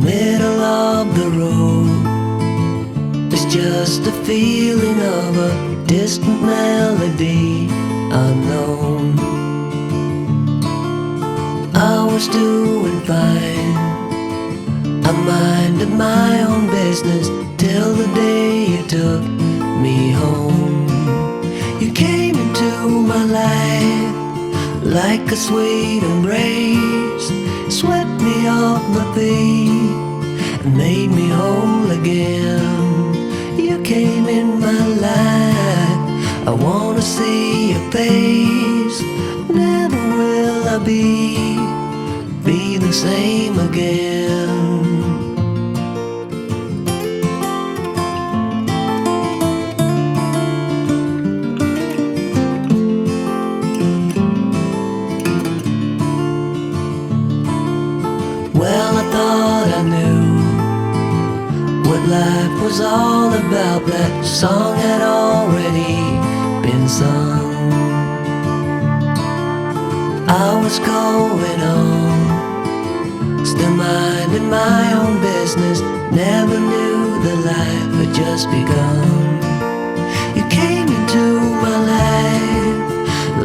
middle of the road. It's just a feeling of a distant melody unknown. I was doing fine, I minded my own business till the day you took me home. You came into my life like a sweet embrace, swept me off my feet and made me whole again. You came in my life, I wanna see your face. Never will I be the same again. Well, I thought I knew what life was all about. That song had already been sung. I was going on, still minding my own business. Never knew that life had just begun. You came into my life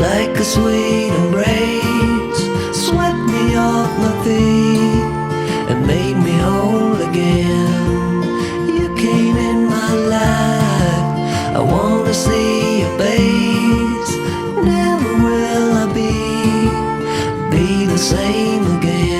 like a sweet embrace, swept me off my feet and made me whole again. You came in my life, I wanna see your face. Never will I be the same again.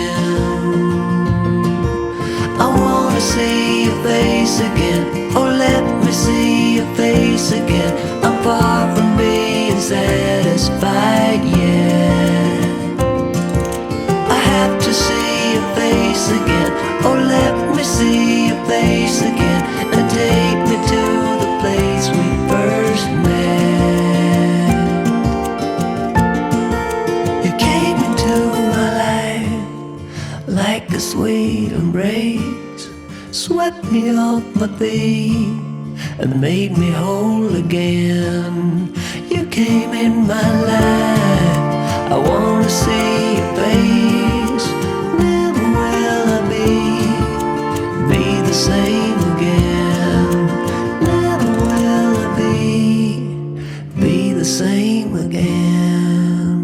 I wanna see your face again, oh let me see your face again. I'm far from being satisfied yet. I have to see your face again, oh let me see your face again, and take me to the place we first met. You came into my life like a sweet embrace, swept me off my feet and made me whole again. You came in my life, I wanna see your face. Never will I be the same again. Never will I be the same again.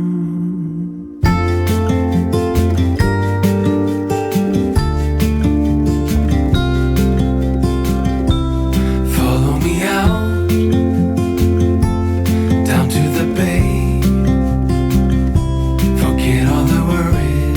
Follow me out down to the bay. Forget all the worries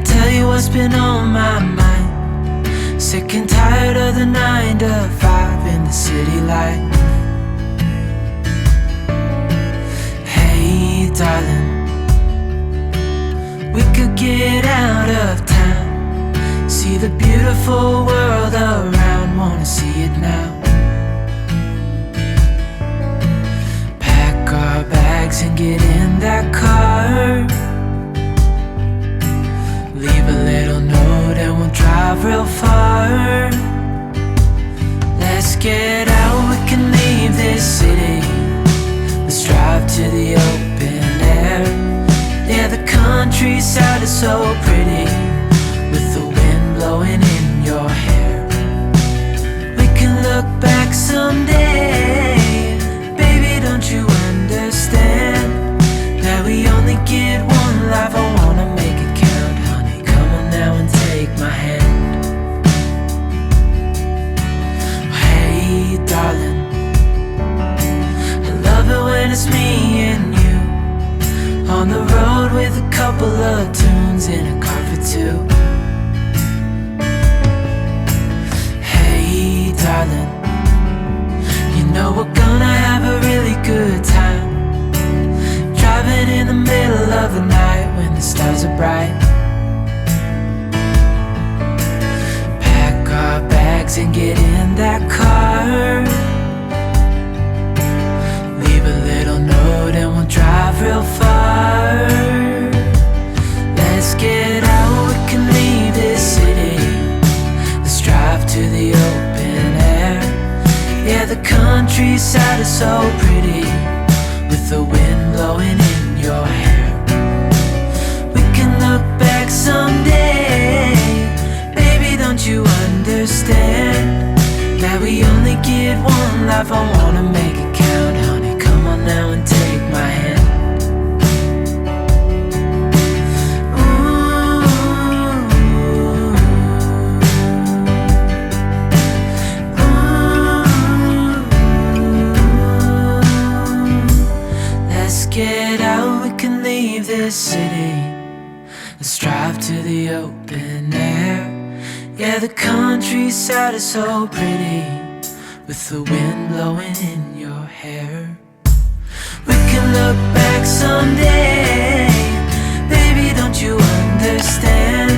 tell you what's been on my mind. Sick and tired of the 9 to 5 in the city life. Hey darling, we could get out of town, see the beautiful world around, wanna see it now. Pack our bags and get in that car, leave a little note and we'll drive real far. Let's get out, we can leave this city. Let's drive to the open air. Yeah, the countryside is so pretty, with the wind blowing in your hair. We can look back someday. Baby, don't you understand that we only get one life? I wanna make it count, honey. Come on now and take my hand. Hey darling, I love it when it's me and you, on the road with a couple of tunes in a car for two. Hey darling, you know we're gonna have a really good time, driving in the middle of the night when the stars are bright. Pack our bags and get in that car, leave a little note and we'll drive real far. Let's get out, we can leave this city. Let's drive to the open air. Yeah, the countryside is so pretty, with the wind blowing in your hair. We can look back someday. Baby, don't you understand that we only get one life? I wanna make it count, honey. Come on now and take my hand. Get out, we can leave this city. Let's drive to the open air. Yeah, the countryside is so pretty, with the wind blowing in your hair. We can look back someday. Baby, don't you understand